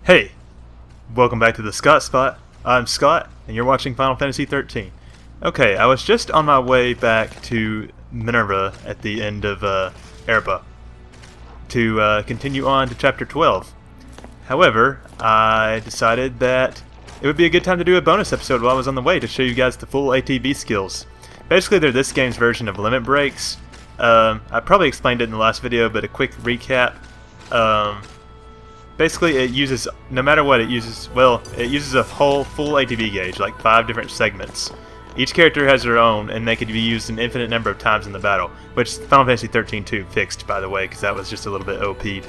Hey, welcome back to TheScottSpot. I'm Scott, and you're watching Final Fantasy XIII. Okay, I was just on my way back to Minerva at the end of Erba to continue on to Chapter 12. However, I decided that it would be a good time to do a bonus episode while I was on the way to show you guys the full ATB skills. Basically, they're this game's version of limit breaks. I probably explained it in the last video, but a quick recap. Basically, it uses, no matter what, it uses a whole full ATB gauge, like 5 different segments. Each character has their own, and they could be used an infinite number of times in the battle, which Final Fantasy XIII 2 fixed, by the way, because that was just a little bit OP'd.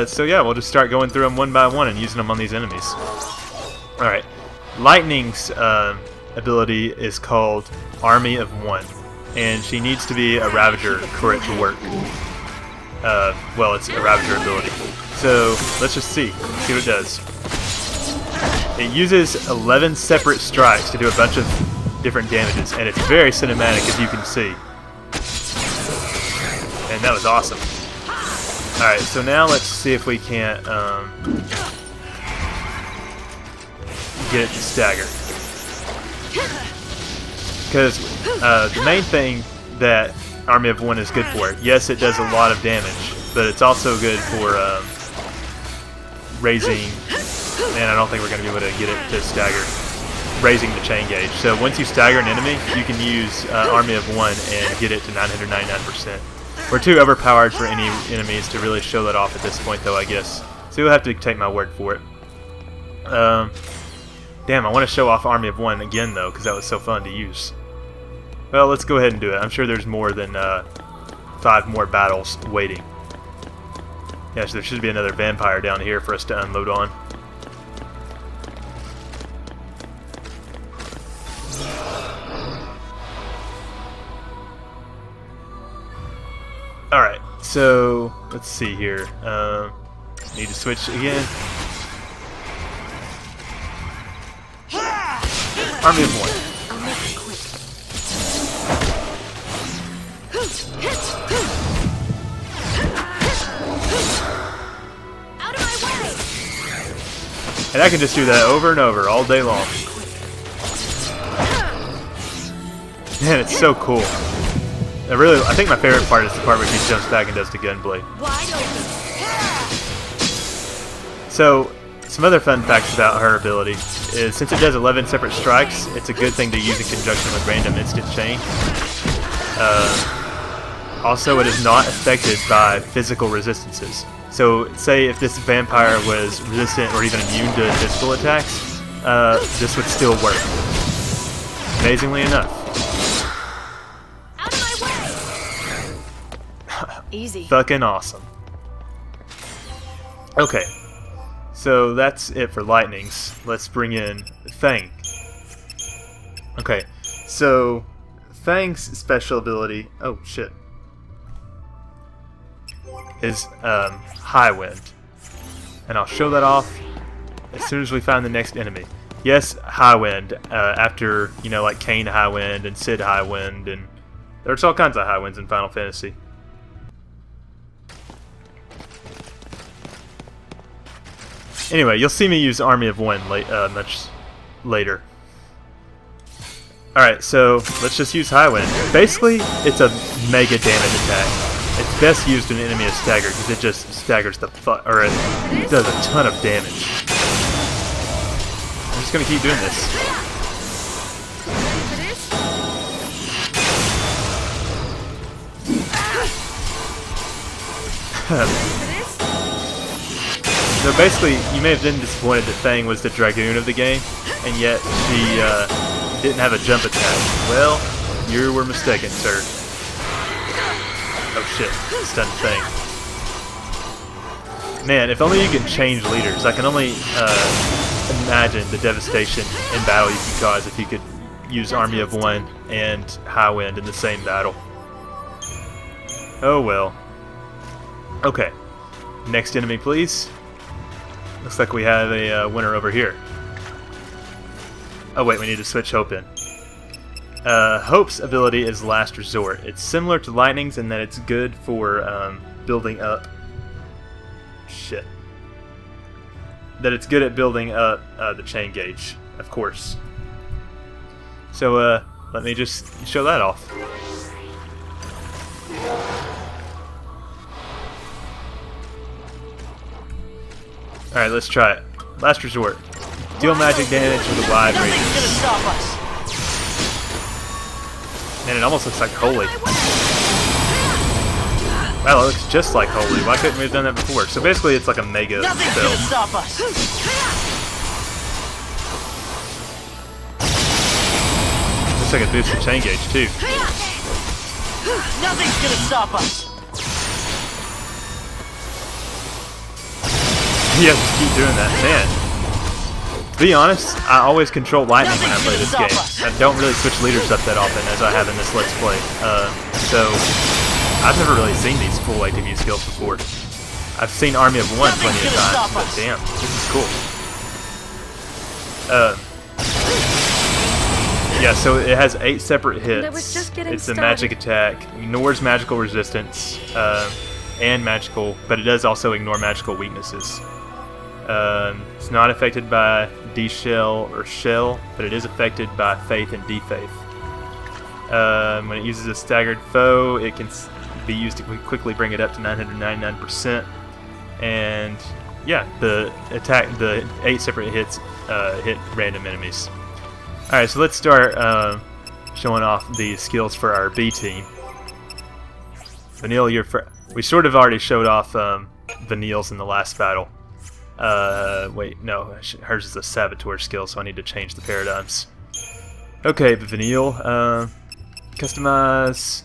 So yeah, we'll just start going through them one by one and using them on these enemies. Alright, Lightning's ability is called Army of One, and she needs to be a Ravager for it to work. It's a Ravager ability. So, let's just see what it does. It uses 11 separate strikes to do a bunch of different damages, and it's very cinematic, as you can see. And that was awesome. Alright, so now let's see if we can't get it to stagger. Because the main thing that Army of One is good for, yes, it does a lot of damage, but it's also good for raising, and I don't think we're going to be able to get it to stagger, raising the chain gauge. So once you stagger an enemy, you can use Army of One and get it to 999%. We're too overpowered for any enemies to really show that off at this point, though, I guess. So you'll have to take my word for it. Damn, I want to show off Army of One again, though, because that was so fun to use. Well, let's go ahead and do it. I'm sure there's more than 5 more battles waiting. Yeah, so there should be another vampire down here for us to unload on. Alright, so let's see here. Need to switch again. Army of One. And I can just do that over and over all day long. Man, it's so cool. I think my favorite part is the part where she jumps back and does the gunblade. So, some other fun facts about her ability is since it does 11 separate strikes, it's a good thing to use in conjunction with random instant chain. Also, it is not affected by physical resistances. So, say if this vampire was resistant or even immune to physical attacks, this would still work. Amazingly enough. Out of my way! Easy. Fucking awesome. Okay. So, that's it for Lightnings. Let's bring in Fang. Okay. So, Fang's special ability... Oh, shit. Is High Wind, and I'll show that off as soon as we find the next enemy. Yes, High Wind, after, you know, like Cain High Wind and Sid High Wind, and there's all kinds of High Winds in Final Fantasy. Anyway, you'll see me use Army of One much later. Alright, so let's just use High Wind. Basically, it's a mega damage attack. It's best used when an enemy is staggered because it just staggers the or it does a ton of damage. I'm just gonna keep doing this. So basically, you may have been disappointed that Fang was the Dragoon of the game, and yet she didn't have a jump attack. Well, you were mistaken, sir. Oh shit, stun Fang. Man, if only you can change leaders. I can only imagine the devastation in battle you could cause if you could use Army of One and High Wind in the same battle. Oh well. Okay, next enemy please. Looks like we have a winner over here. Oh wait, we need to switch Hope in. Hope's ability is Last Resort. It's similar to Lightning's in that it's good for building up. Shit. that it's good at building up the chain gauge, of course. So let me just show that off. Alright, let's try it. Last resort. Deal magic damage with a wide range. Man, it almost looks like Holy. Wow, it looks just like Holy. Why couldn't we have done that before? So basically, it's like a mega build. Looks like it boosts the chain gauge too. Nothing's gonna stop us. Yeah, just keep doing that, man. To be honest, I always control lightning when I play this game. I don't really switch leaders up that often as I have in this Let's Play. So I've never really seen these full ATB skills before. I've seen Army of One plenty of times, but damn, this is cool. Yeah, so it has 8 separate hits. It's a magic attack, ignores magical resistance, and magical, but it does also ignore magical weaknesses. It's not affected by D-Shell or Shell, but it is affected by Faith and D-Faith. When it uses a staggered foe, it can be used to quickly bring it up to 999%. And yeah, the 8 separate hits hit random enemies. Alright, so let's start showing off the skills for our B team. Vanille, we sort of already showed off Vanille's in the last battle. Wait, no, hers is a Saboteur skill, so I need to change the paradigms. Okay, Vanille, customize.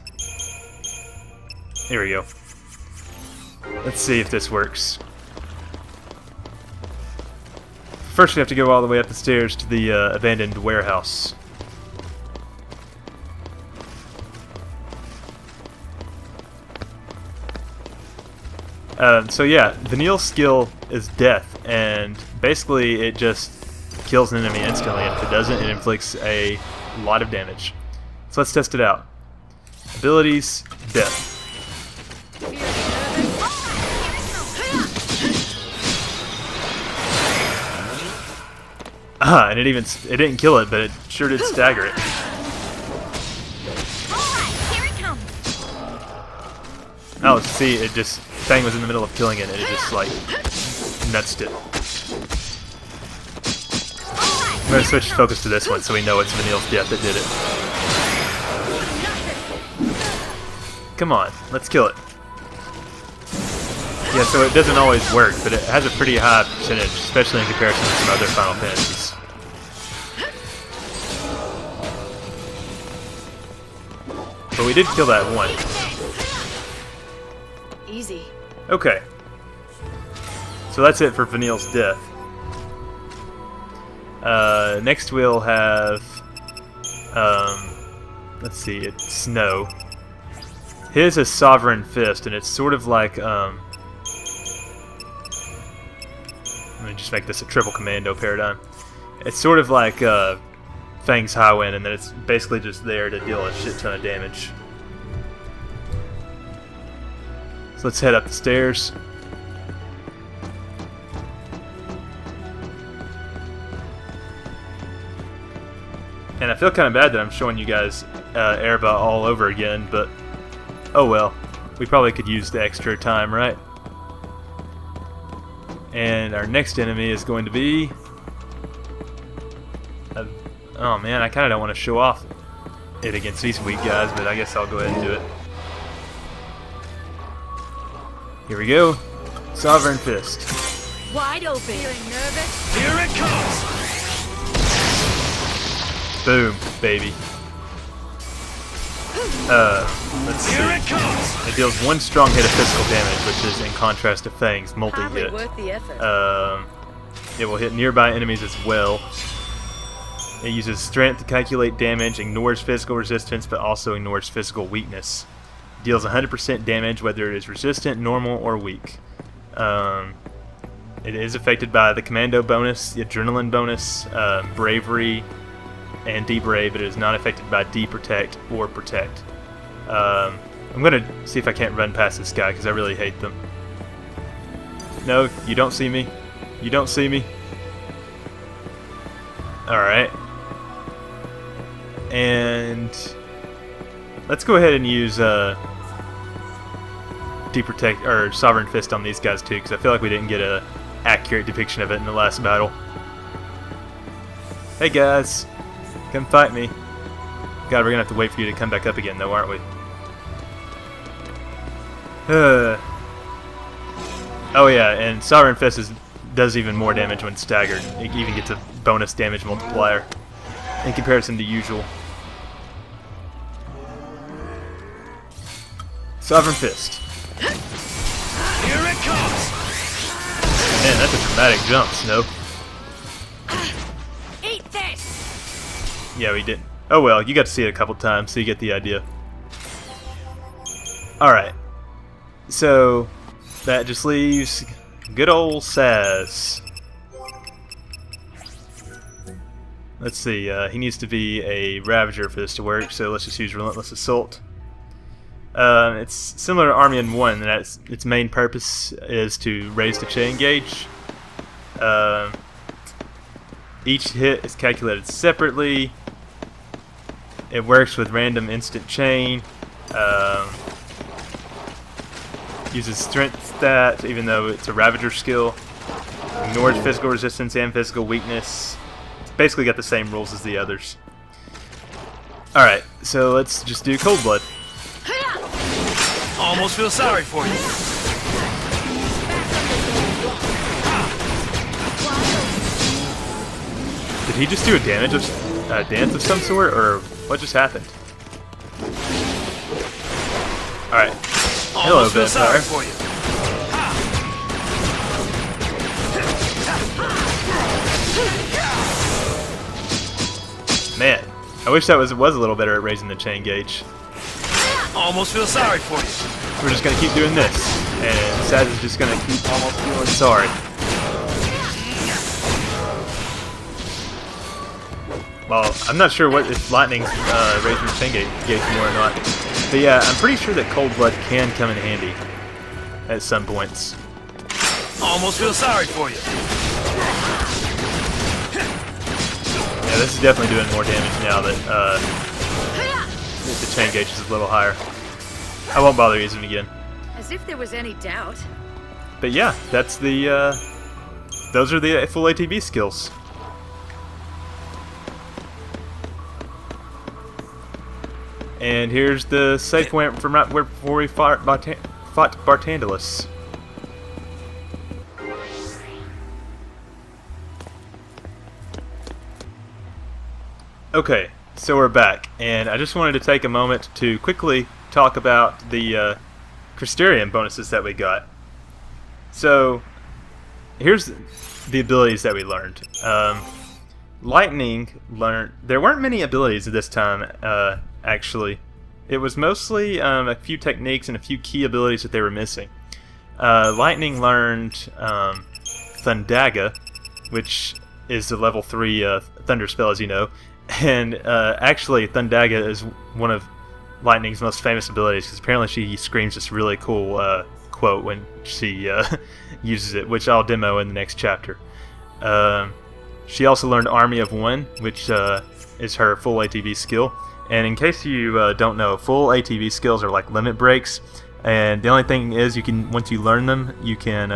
Here we go. Let's see if this works. First, we have to go all the way up the stairs to the abandoned warehouse. So yeah, Vanille's skill is Death, and basically it just kills an enemy instantly, and if it doesn't, it inflicts a lot of damage. So let's test it out. Abilities, Death. And it didn't kill it, but it sure did stagger it. Oh, see, it just Thing was in the middle of killing it, and it just like nutsed it. I'm gonna switch focus to this one so we know it's Vanille's death that did it. Come on, let's kill it. Yeah, so it doesn't always work, but it has a pretty high percentage, especially in comparison to some other Final Fantasies. But we did kill that one. Easy. Okay. So that's it for Vanille's death. Next we'll have, let's see, it's Snow. His is Sovereign Fist, and it's sort of like, let me just make this a triple commando paradigm. It's sort of like Fang's High Wind, and then it's basically just there to deal a shit ton of damage. So let's head up the stairs. And I feel kind of bad that I'm showing you guys Erba all over again, but oh well. We probably could use the extra time, right? And our next enemy is going to be... oh man, I kind of don't want to show off it against these weak guys, but I guess I'll go ahead and do it. Here we go. Sovereign Fist. Wide open. Feeling nervous? Here it comes! Boom, baby. Let's see. Here it comes! It deals one strong hit of physical damage, which is in contrast to Fang's multi-hit. Hardly worth the effort. It will hit nearby enemies as well. It uses strength to calculate damage, ignores physical resistance, but also ignores physical weakness. Deals 100% damage whether it is resistant, normal, or weak. It is affected by the Commando bonus, the Adrenaline bonus, Bravery, and D-Brave, but it is not affected by D-Protect or Protect. I'm going to see if I can't run past this guy, because I really hate them. No, you don't see me? You don't see me? Alright. And let's go ahead and use Deprotect or Sovereign Fist on these guys too, because I feel like we didn't get a accurate depiction of it in the last battle. Hey guys, come fight me. God, we're gonna have to wait for you to come back up again though, aren't we? Oh yeah, and Sovereign Fist does even more damage when staggered. It even gets a bonus damage multiplier in comparison to usual. Sovereign Fist. Here it comes! Man, that's a dramatic jump, Snow. Eat this! Yeah, we didn't. Oh well, you got to see it a couple times, so you get the idea. Alright. So, that just leaves good old Saz. Let's see, he needs to be a Ravager for this to work, so let's just use Relentless Assault. It's similar to Army in 1, and its main purpose is to raise the chain gauge. Each hit is calculated separately. It works with random instant chain. Uses strength stat, even though it's a Ravager skill. Ignores physical resistance and physical weakness. It's basically got the same rules as the others. Alright, so let's just do Cold Blood. Almost feel sorry for you. Did he just do a dance of some sort, or what just happened? Alright. Hello, Almost feel sorry Vampire. for you. Man, I wish that was a little better at raising the chain gauge. Almost feel sorry for you. We're just gonna keep doing this, and Saz is just gonna keep almost feeling sorry. Well, I'm not sure what if lightning's raising the chain gauge more or not. But yeah, I'm pretty sure that Cold Blood can come in handy at some points. Almost feel sorry for you. Yeah, this is definitely doing more damage now that the chain gauge is a little higher. I won't bother using it again. As if there was any doubt. But yeah, that's the those are the full ATB skills. And here's the save point from right before we fought Bartandalus. Okay, so we're back, and I just wanted to take a moment to quickly talk about the Crystarium bonuses that we got. So, here's the abilities that we learned. Lightning learned... There weren't many abilities at this time, actually. It was mostly a few techniques and a few key abilities that they were missing. Lightning learned Thundaga, which is the level 3 thunder spell, as you know. And actually, Thundaga is one of Lightning's most famous abilities, because apparently she screams this really cool quote when she uses it, which I'll demo in the next chapter. She also learned Army of 1, which is her full ATB skill. And in case you don't know, full ATB skills are like limit breaks, and the only thing is, you can once you learn them, you can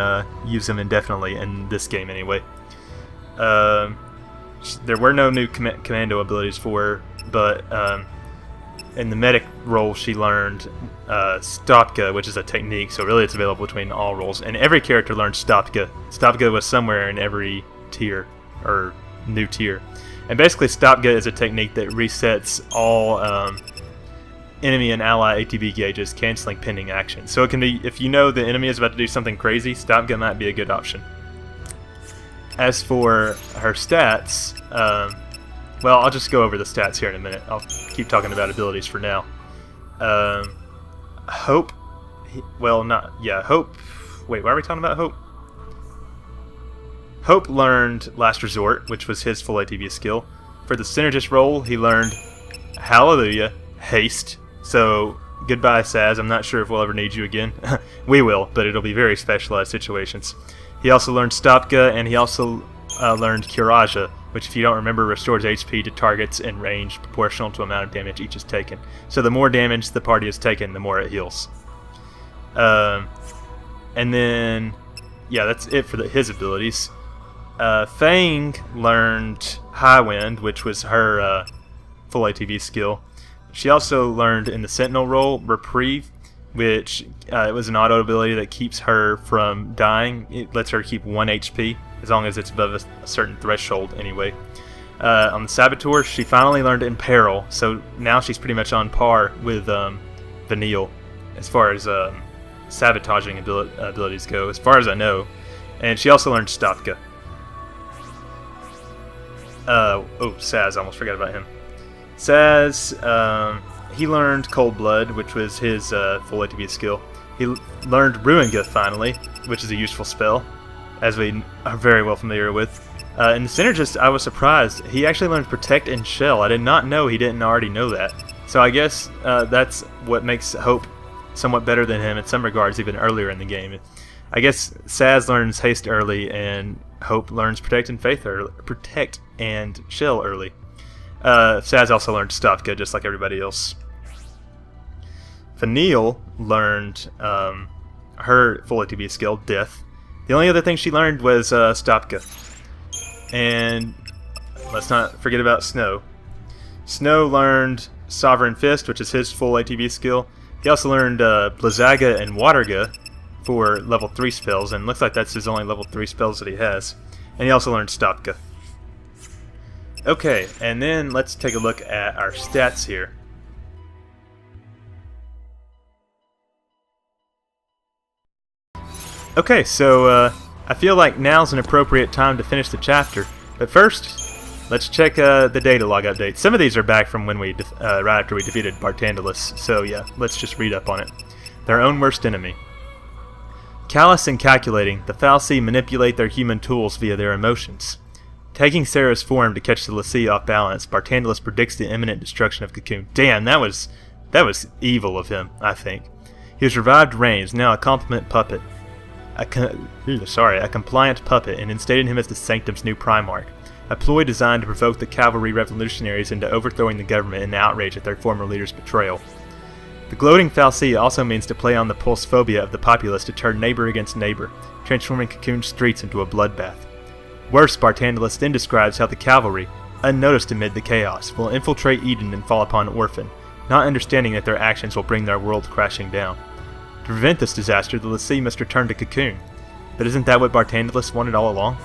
use them indefinitely in this game anyway. There were no new commando abilities for her, but in the medic role she learned Stopka, which is a technique, so really it's available between all roles. And every character learned Stopka. Stopka was somewhere in every tier, or new tier. And basically Stopka is a technique that resets all enemy and ally ATB gauges, canceling pending action. So it can be, if you know the enemy is about to do something crazy, Stopka might be a good option. As for her stats, well, I'll just go over the stats here in a minute. I'll keep talking about abilities for now. Hope, Hope, wait, why are we talking about Hope? Hope learned Last Resort, which was his full ATB skill. For the Synergist role, he learned Hallelujah, Haste. So, goodbye Saz, I'm not sure if we'll ever need you again. We will, but it'll be very specialized situations. He also learned Stopka, and he also learned Kiraja, which, if you don't remember, restores HP to targets in range proportional to the amount of damage each is taken. So the more damage the party has taken, the more it heals. And then, yeah, that's it for his abilities. Fang learned High Wind, which was her full ATB skill. She also learned in the Sentinel role Reprieve, which it was an auto ability that keeps her from dying. It lets her keep 1 HP, as long as it's above a certain threshold anyway. On the Saboteur, she finally learned Imperil, so now she's pretty much on par with Vanille as far as sabotaging abilities go, as far as I know. And she also learned Stopka. Saz, I almost forgot about him. Saz, he learned Cold Blood, which was his full ATB skill. He learned Ruinga finally, which is a useful spell, as we are very well familiar with. And the Synergist, I was surprised. He actually learned Protect and Shell. I did not know he didn't already know that. So I guess that's what makes Hope somewhat better than him in some regards, even earlier in the game. I guess Saz learns Haste early, and Hope learns Protect and Shell early. Saz also learned Stopka, just like everybody else. Vanille learned her full ATB skill, Death. The only other thing she learned was Stopka. And let's not forget about Snow. Snow learned Sovereign Fist, which is his full ATB skill. He also learned Blizzaga and Waterga for level 3 spells, and looks like that's his only level 3 spells that he has. And he also learned Stopka. Okay, and then let's take a look at our stats here. Okay, so I feel like now's an appropriate time to finish the chapter, but first, let's check the Datalog update. Some of these are back from when we right after we defeated Bartandalus, so yeah, let's just read up on it. Their own worst enemy. Callous and calculating, the fal'Cie manipulate their human tools via their emotions. Taking Sarah's form to catch the l'Cie off balance, Bartandalus predicts the imminent destruction of Cocoon. Damn, that was evil of him, I think. He has revived Reigns, now a compliant puppet. A compliant puppet, and instated him as the Sanctum's new Primarch, a ploy designed to provoke the cavalry revolutionaries into overthrowing the government in outrage at their former leader's betrayal. The gloating fal'Cie also means to play on the pulse phobia of the populace to turn neighbor against neighbor, transforming Cocoon's streets into a bloodbath. Worse, Bartandalus then describes how the cavalry, unnoticed amid the chaos, will infiltrate Eden and fall upon Orphan, not understanding that their actions will bring their world crashing down. To prevent this disaster, the l'Cie must return to Cocoon. But isn't that what Bartandalus wanted all along?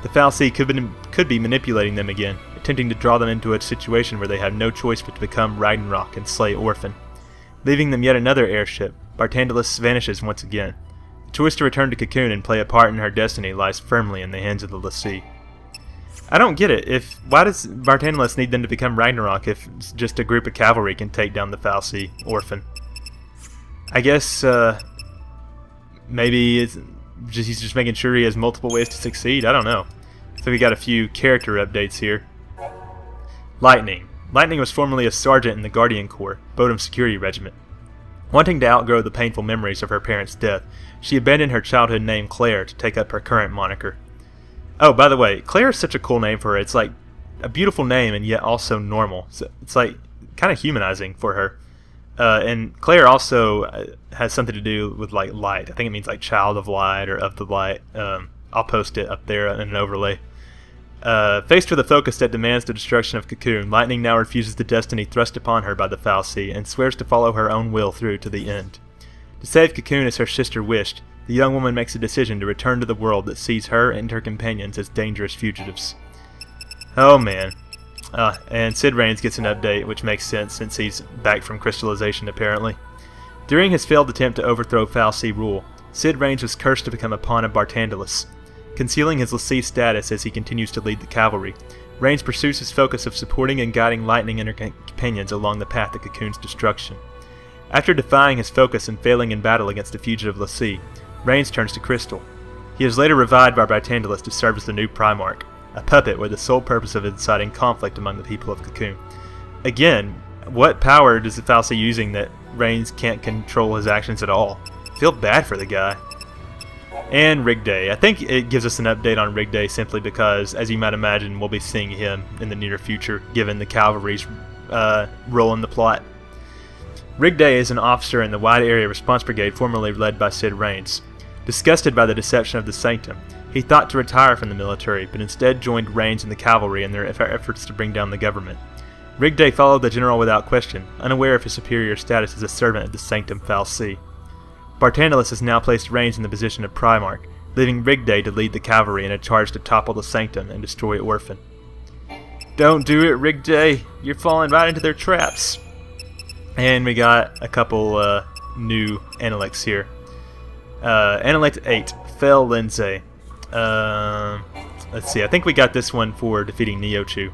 The fal'Cie could be manipulating them again, attempting to draw them into a situation where they have no choice but to become Ragnarok and slay Orphan. Leaving them yet another airship, Bartandalus vanishes once again. The choice to return to Cocoon and play a part in her destiny lies firmly in the hands of the l'Cie. I don't get it. Why does Bartandalus need them to become Ragnarok if just a group of cavalry can take down the fal'Cie Orphan? I guess maybe he's just making sure he has multiple ways to succeed. I don't know. So we got a few character updates here. Lightning. Lightning was formerly a sergeant in the Guardian Corps, Bodum Security Regiment. Wanting to outgrow the painful memories of her parents' death, she abandoned her childhood name Claire to take up her current moniker. Oh, by the way, Claire is such a cool name for her. It's like a beautiful name and yet also normal. So it's like kind of humanizing for her. And Claire also has something to do with like light. I think it means like child of light or of the light. I'll post it up there in an overlay. Faced with a focus that demands the destruction of Cocoon, Lightning now refuses the destiny thrust upon her by the fal'Cie and swears to follow her own will through to the end. To save Cocoon as her sister wished, the young woman makes a decision to return to the world that sees her and her companions as dangerous fugitives. Oh man. And Sid Reigns gets an update, which makes sense since he's back from crystallization apparently. During his failed attempt to overthrow fal'Cie rule, Sid Reigns was cursed to become a pawn of Bartandalus. Concealing his l'Cie status as he continues to lead the cavalry, Reigns pursues his focus of supporting and guiding Lightning and her companions along the path to Cocoon's destruction. After defying his focus and failing in battle against the fugitive l'Cie, Reigns turns to Crystal. He is later revived by Bartandalus to serve as the new Primarch, a puppet with the sole purpose of inciting conflict among the people of Cocoon. Again, what power does the fal'Cie using that Reigns can't control his actions at all? I feel bad for the guy. And Rig Day. I think it gives us an update on Rig Day simply because, as you might imagine, we'll be seeing him in the near future, given the cavalry's role in the plot. Rig Day is an officer in the Wide Area Response Brigade formerly led by Sid Raines. Disgusted by the deception of the Sanctum, he thought to retire from the military, but instead joined Raines and the cavalry in their efforts to bring down the government. Rig Day followed the general without question, unaware of his superior status as a servant of the Sanctum Fal'Cie. Bartandalus has now placed Raines in the position of Primarch, leaving Rig Day to lead the cavalry in a charge to topple the Sanctum and destroy Orphan. Don't do it, Rig Day! You're falling right into their traps! And we got a couple new Analects here. Analect 8, Fel Lindsay. Let's see, I think we got this one for defeating Neochu.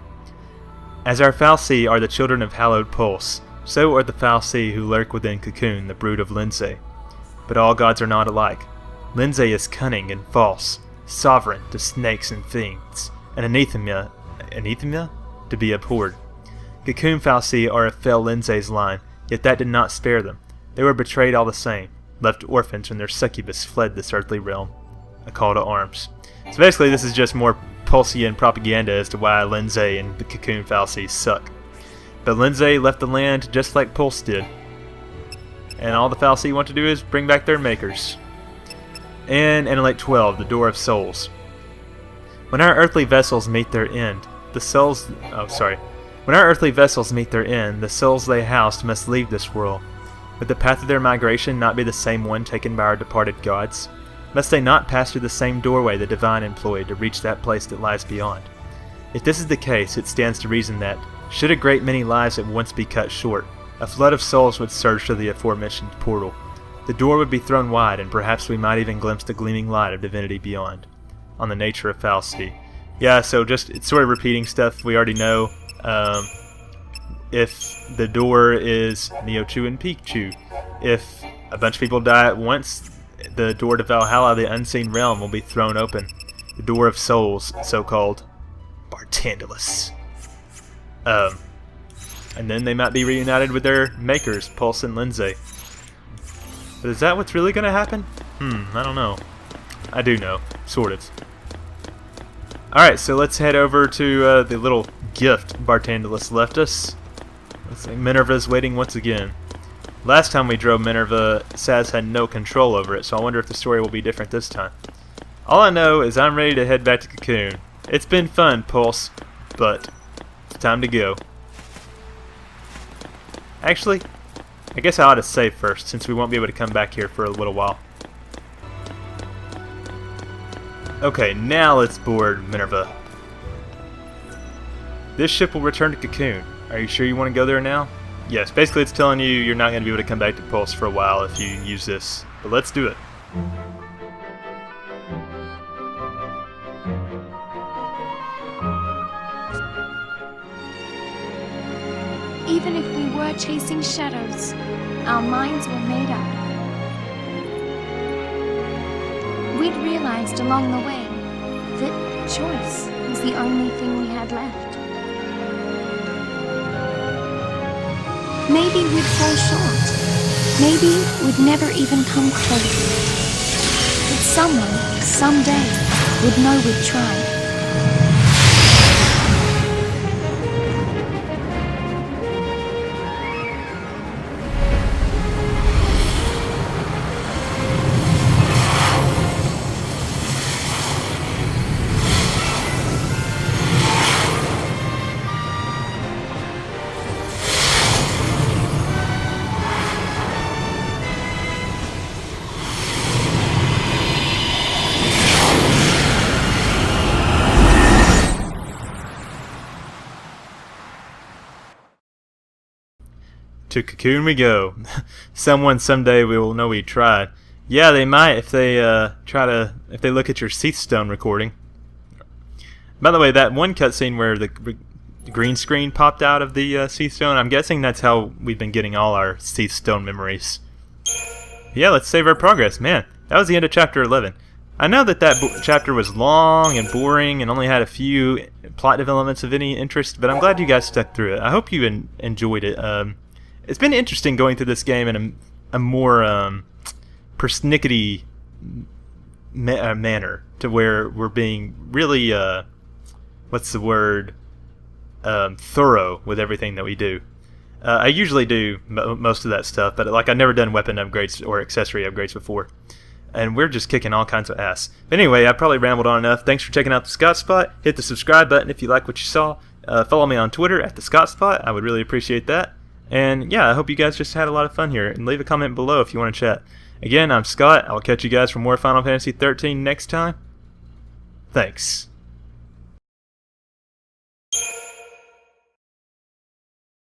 As our Fal'Cie are the children of hallowed Pulse, so are the Fal'Cie who lurk within Cocoon, the brood of Lindsay. But all gods are not alike. Lindsay is cunning and false, sovereign to snakes and fiends, and anathema to be abhorred. Cocoon Fal'Cie are of Fel Lindsay's line, yet that did not spare them. They were betrayed all the same, left orphans when their succubus fled this earthly realm. A call to arms. So basically this is just more Pulsian propaganda as to why Lindsay and the Cocoon Fal'Cie suck. But Lindsay left the land just like Pulse did. And all the Fal'Cie want to do is bring back their makers. And Analect 12, the Door of Souls. When our earthly vessels meet their end, the souls they housed must leave this world. Would the path of their migration not be the same one taken by our departed gods? Must they not pass through the same doorway the Divine employed to reach that place that lies beyond? If this is the case, it stands to reason that, should a great many lives at once be cut short, a flood of souls would surge to the aforementioned portal. The door would be thrown wide, and perhaps we might even glimpse the gleaming light of divinity beyond. On the nature of Fal'Cie. Yeah, so just, it's sort of repeating stuff we already know. If the door is Neochu and Pikachu, if a bunch of people die at once, the door to Valhalla, the unseen realm, will be thrown open. The door of souls, so-called Bartandalus. And then they might be reunited with their makers, Pulse and Lindsay. But is that what's really going to happen? I don't know. I do know, sort of. Alright, so let's head over to the little gift Bartandalus left us. Let's see, Minerva's waiting once again. Last time we drove Minerva, Saz had no control over it, so I wonder if the story will be different this time. All I know is I'm ready to head back to Cocoon. It's been fun, Pulse, but it's time to go. Actually, I guess I ought to save first, since we won't be able to come back here for a little while. Okay, now let's board Minerva. This ship will return to Cocoon. Are you sure you want to go there now? Yes, basically it's telling you you're not going to be able to come back to Pulse for a while if you use this. But let's do it. Even if we were chasing shadows, our minds were made up. We'd realized along the way that choice was the only thing we had left. Maybe we'd fall short. Maybe we'd never even come close. But someone, someday, would know we'd tried. To Cocoon we go. Someone someday will know we tried. Yeah, they might if they if they look at your Seathstone recording. By the way, that one cutscene where the green screen popped out of the Seathstone, I'm guessing that's how we've been getting all our Seathstone memories. Yeah, let's save our progress. Man, that was the end of Chapter 11. I know that chapter was long and boring and only had a few plot developments of any interest, but I'm glad you guys stuck through it. I hope you enjoyed it. It's been interesting going through this game in a more persnickety manner to where we're being really what's the word, thorough with everything that we do. I usually do most of that stuff, but like I've never done weapon upgrades or accessory upgrades before, and we're just kicking all kinds of ass. But anyway, I probably rambled on enough. Thanks for checking out TheScottSpot. Hit the subscribe button if you like what you saw. Follow me on Twitter at TheScottSpot. I would really appreciate that. And yeah, I hope you guys just had a lot of fun here. And leave a comment below if you want to chat. Again, I'm Scott. I'll catch you guys for more Final Fantasy XIII next time. Thanks.